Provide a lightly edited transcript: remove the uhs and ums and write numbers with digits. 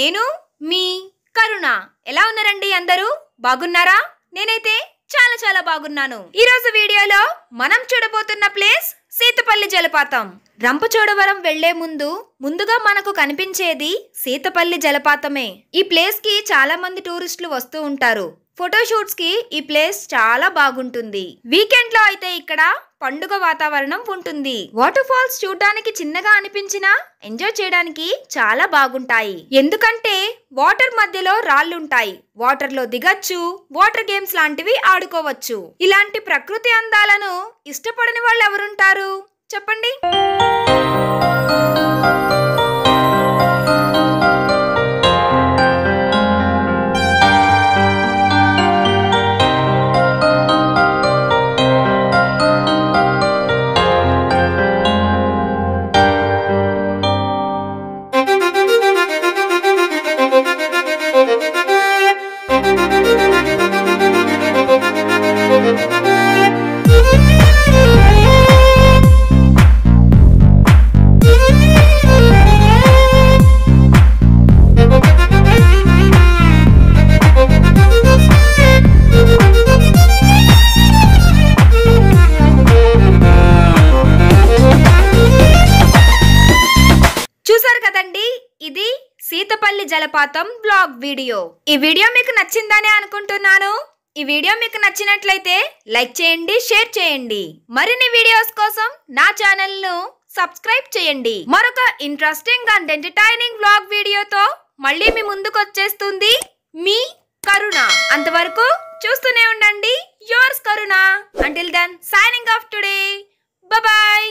నేను మీ కరుణ. ఎలా ఉన్నారండి అందరూ? బాగున్నారా? నేనైతే చాలా చాలా బాగున్నాను. ఈ రోజు వీడియోలో మనం చూడబోతున్న ప్లేస్ సీతపల్లి జలపాతం. రంపచోడవరం వెళ్లే ముందుగా మనకు కనిపించేది సీతపల్లి జలపాతమే. ఈ ప్లేస్ కి చాలా మంది టూరిస్టులు వస్తూ ఉంటారు. ఫోటోషూట్స్ కి ఈ ప్లేస్ చాలా బాగుంటుంది. వీకెండ్ లో అయితే ఇక్కడ పండుగ వాతావరణం ఉంటుంది. వాటర్ ఫాల్స్ చూడడానికి చిన్నగా అనిపించినా ఎంజాయ్ చేయడానికి చాలా బాగుంటాయి. ఎందుకంటే వాటర్ మధ్యలో రాళ్లుంటాయి. వాటర్ లో దిగచ్చు, వాటర్ గేమ్స్ లాంటివి ఆడుకోవచ్చు. ఇలాంటి ప్రకృతి అందాలను ఇష్టపడని వాళ్ళు ఎవరుంటారు చెప్పండి? ఇది సీతపల్లి జలపాతం బ్లాగ్ వీడియో. ఈ వీడియో మీకు నచ్చిందని అనుకుంటున్నాను. ఈ వీడియో మీకు నచ్చినట్లయితే లైక్ చేయండి, షేర్ చేయండి. మరిన్ని వీడియోస్ కోసం నా ఛానల్ ను సబ్స్క్రైబ్ చేయండి. మరొక ఇంట్రెస్టింగ్ అండ్ ఎంటర్టైనింగ్ బ్లాగ్ వీడియోతో మళ్ళీ మీ ముందుకు వచ్చేస్తుంది మీ కరుణ. అంతవరకు చూస్తూనే ఉండండి yours Karuna. Until then signing off today. Bye by.